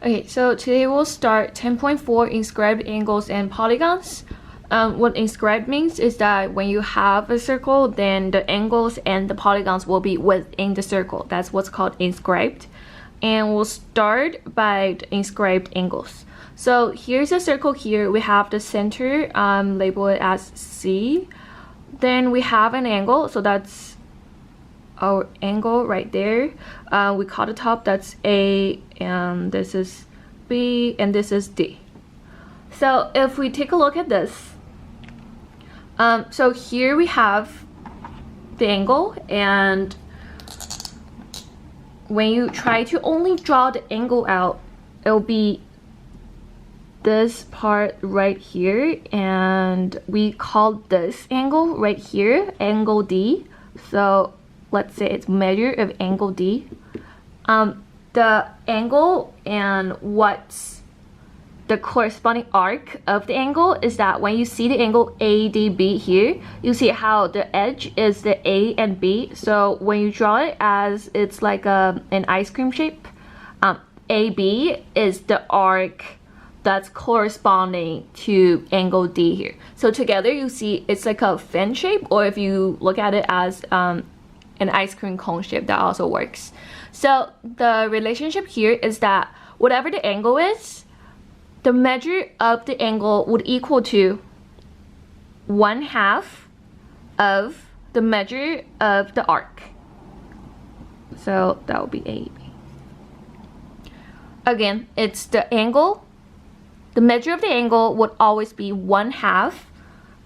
Okay, so today we'll start 10.4 inscribed angles and polygons. What inscribed means is that when you have a circle, then the angles and the polygons will be within the circle. That's what's called inscribed. And we'll start by the inscribed angles. So here's a circle here. We have the center, label it as C. Then we have an angle, so that's our angle right there. We call the top, that's A, and this is B, and this is D. So if we take a look at this, so here we have the angle, and when you try to only draw the angle out, it'll be this part right here, and we call this angle right here angle D. So let's say it's measure of angle D. The angle and what's the corresponding arc of the angle is that when you see the angle ADB here, you see how the edge is the A and B. So when you draw it as it's like an ice cream shape, AB is the arc that's corresponding to angle D here. So together you see it's like a fin shape, or if you look at it as an ice cream cone shape, that also works. So the relationship here is that whatever the angle is, the measure of the angle would equal to 1/2 of the measure of the arc. So that would be AB. Again, it's the angle. The measure of the angle would always be 1/2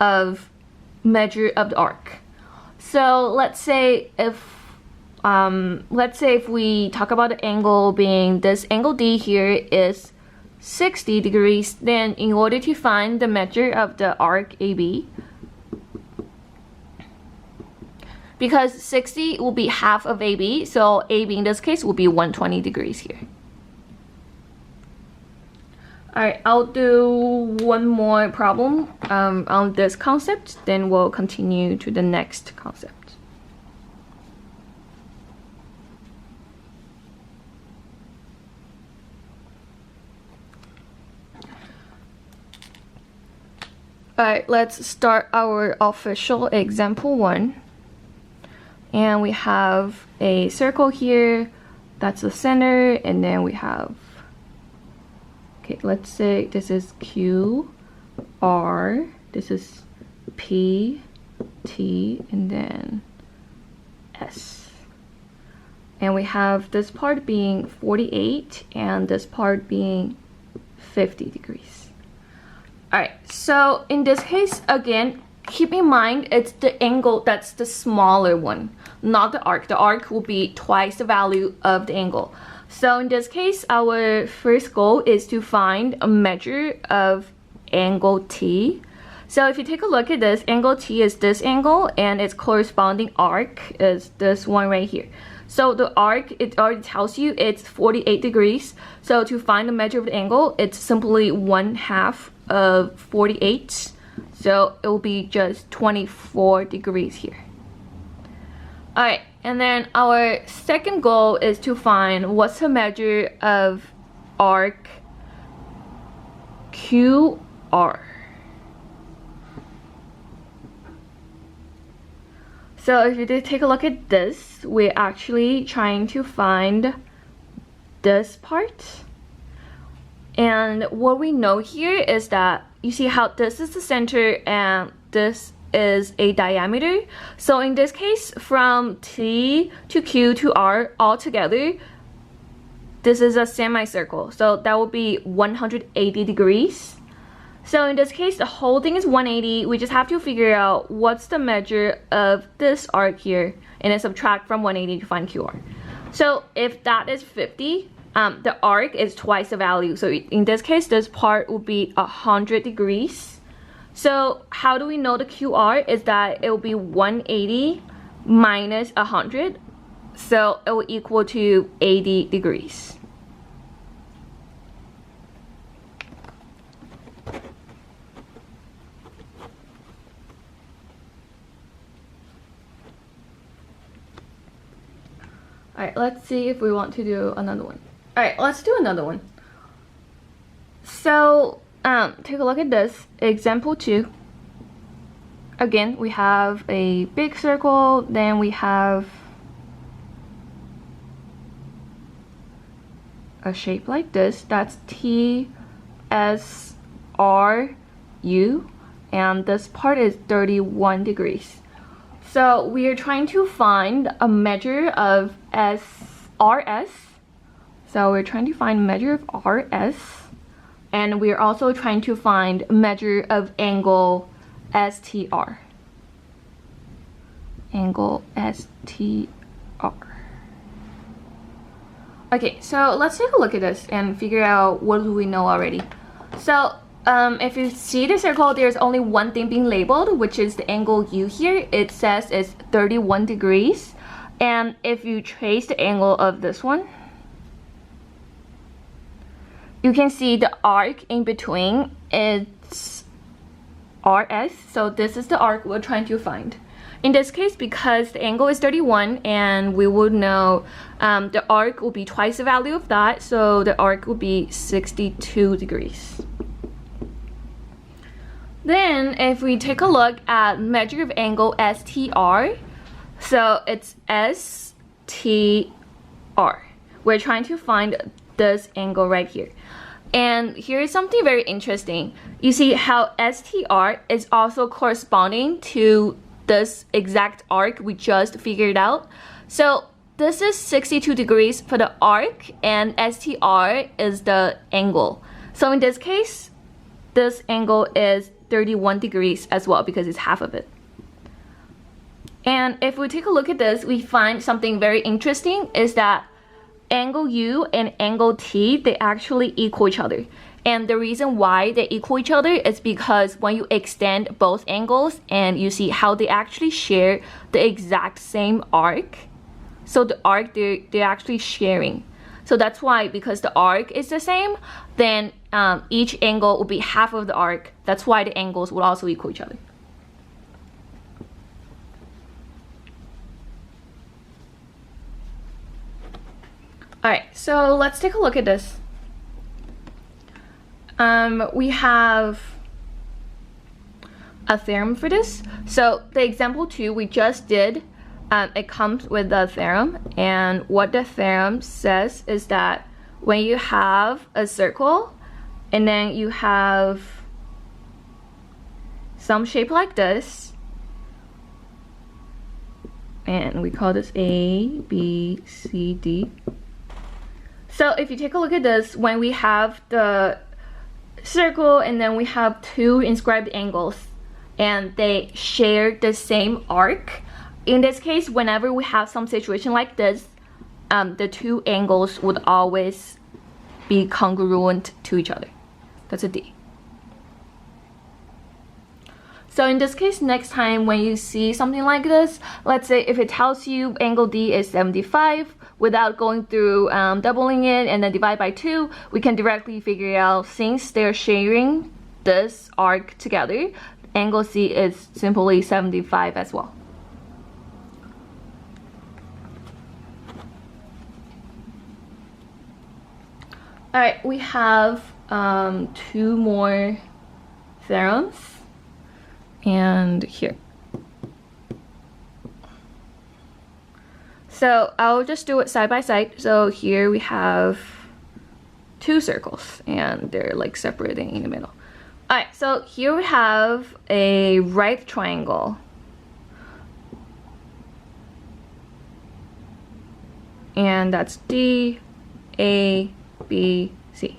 of measure of the arc. So let's say if we talk about the angle being this angle D here is 60 degrees, then in order to find the measure of the arc AB, because 60 will be half of AB, so AB in this case will be 120 degrees here. Alright, I'll do one more problem on this concept, then we'll continue to the next concept. Alright, let's start our official example 1. And we have a circle here, that's the center, and then we have, okay, let's say this is Q, R, this is P, T, and then S. And we have this part being 48 and this part being 50 degrees. Alright, so in this case, again, keep in mind it's the angle that's the smaller one, not the arc. The arc will be twice the value of the angle. So in this case, our first goal is to find a measure of angle T. So if you take a look at this, angle T is this angle, and its corresponding arc is this one right here. So the arc, it already tells you it's 48 degrees. So to find the measure of the angle, it's simply 1/2 of 48. So it will be just 24 degrees here. Alright, and then our second goal is to find what's the measure of arc QR. So if you take a look at this, we're actually trying to find this part. And what we know here is that you see how this is the center and this is a diameter. So in this case, from T to Q to R all together, this is a semicircle. So that will be 180 degrees. So in this case, the whole thing is 180. We just have to figure out what's the measure of this arc here, and then subtract from 180 to find QR. So if that is 50, the arc is twice the value. So in this case, this part will be 100 degrees. So how do we know the QR is that it will be 180 minus 100. So it will equal to 80 degrees. Alright, let's see if we want to do another one. Alright, let's do another one. so take a look at this example 2. Again, we have a big circle, then we have a shape like this. That's TSRU, and this part is 31 degrees. So we are trying to find a measure of RS. So we're trying to find measure of RS, and we're also trying to find measure of angle STR. Angle STR. Okay, so let's take a look at this and figure out what do we know already. So if you see the circle, there's only one thing being labeled, which is the angle U here. It says it's 31 degrees. And if you trace the angle of this one, you can see the arc in between is RS. So this is the arc we're trying to find. In this case, because the angle is 31 and we would know the arc will be twice the value of that, so the arc will be 62 degrees. Then if we take a look at measure of angle STR, so it's STR. We're trying to find this angle right here. And here is something very interesting. You see how STR is also corresponding to this exact arc we just figured out. So this is 62 degrees for the arc, and STR is the angle. So in this case, this angle is 31 degrees as well, because it's half of it. And if we take a look at this, we find something very interesting is that angle U and angle T, they actually equal each other. And the reason why they equal each other is because when you extend both angles and you see how they actually share the exact same arc. So the arc, they're actually sharing. So that's why, because the arc is the same, then each angle will be half of the arc. That's why the angles will also equal each other. Alright, so let's take a look at this. We have a theorem for this. So the example 2 we just did, it comes with a theorem, and what the theorem says is that when you have a circle and then you have some shape like this, and we call this A, B, C, D. So if you take a look at this, when we have the circle and then we have two inscribed angles and they share the same arc, in this case, whenever we have some situation like this, the two angles would always be congruent to each other. That's a D. So in this case, next time when you see something like this, let's say if it tells you angle D is 75, without going through doubling it and then divide by 2, we can directly figure out, since they're sharing this arc together, angle C is simply 75 as well. Alright, we have 2 more theorems, and here. So I'll just do it side by side. So here we have 2 circles and they're like separating in the middle. Alright, so here we have a right triangle. And that's D, A, B, C.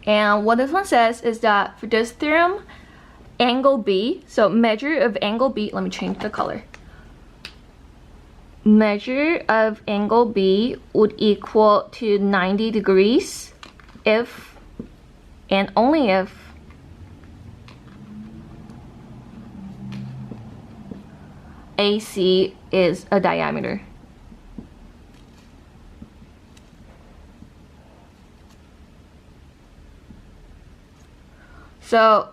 And what this one says is that for this theorem, angle B, so measure of angle B, let me change the color. Measure of angle B would equal to 90 degrees if and only if AC is a diameter. So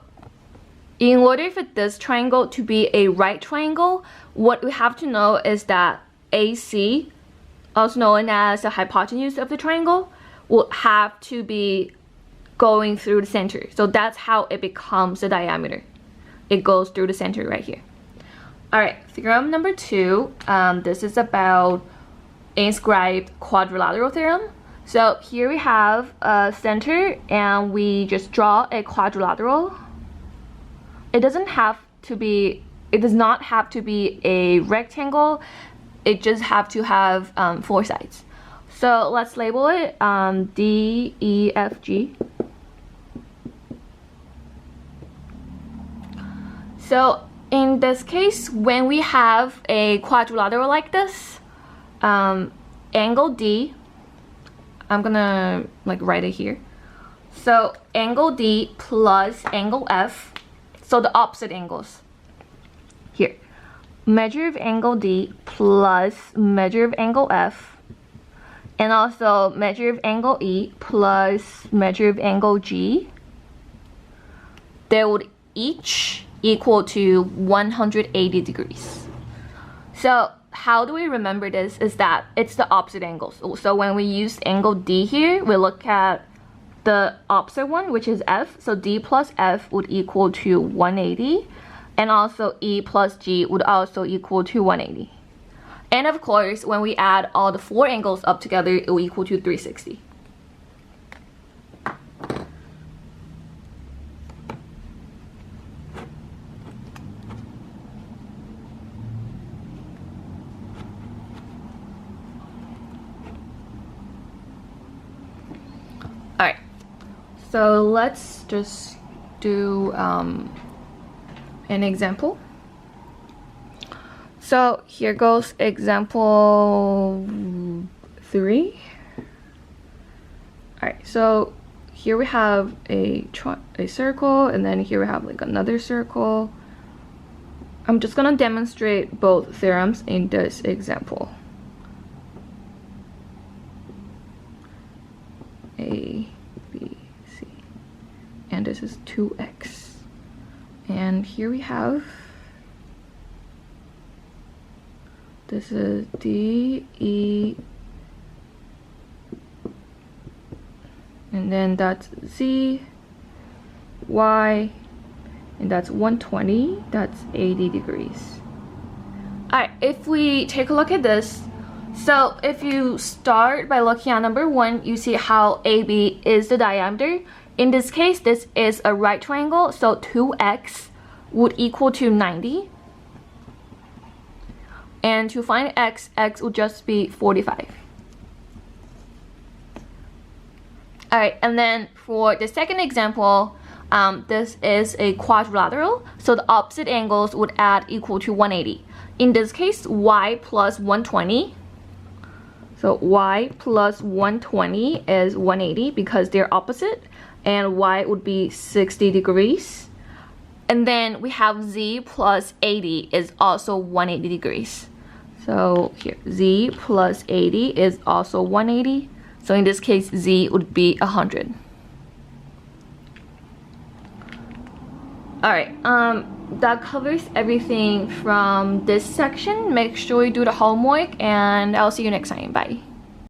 in order for this triangle to be a right triangle, what we have to know is that AC, also known as the hypotenuse of the triangle, will have to be going through the center. So that's how it becomes the diameter. It goes through the center right here. All right, theorem number 2. This is about inscribed quadrilateral theorem. So here we have a center and we just draw a quadrilateral. It does not have to be a rectangle. It just have to have 4 sides. So let's label it D, E, F, G. So in this case, when we have a quadrilateral like this, angle D, I'm gonna like write it here. So angle D plus angle F, so the opposite angles. Here, measure of angle D plus measure of angle F, and also measure of angle E plus measure of angle G, they would each equal to 180 degrees. So how do we remember this is that it's the opposite angles. So when we use angle D here, we look at the opposite one, which is F. So D plus F would equal to 180. And also E plus G would also equal to 180. And of course, when we add all the 4 angles up together, it will equal to 360. Alright, so let's just do an example. So here goes example 3. Alright, so here we have a circle, and then here we have like another circle. I'm just gonna demonstrate both theorems in this example. A, B, C, and this is 2x. And here we have, this is D, E, and then that's Z, Y, and that's 120, that's 80 degrees. Alright, if we take a look at this, so if you start by looking at number 1, you see how AB is the diameter. In this case, this is a right triangle, so 2x would equal to 90. And to find x, x would just be 45. Alright, and then for the second example, this is a quadrilateral, so the opposite angles would add equal to 180. In this case, y plus 120. So y plus 120 is 180 because they're opposite, and y would be 60 degrees. And then we have z plus 80 is also 180 degrees. So here, z plus 80 is also 180. So in this case, z would be 100. Alright, that covers everything from this section. Make sure you do the homework, and I'll see you next time. Bye.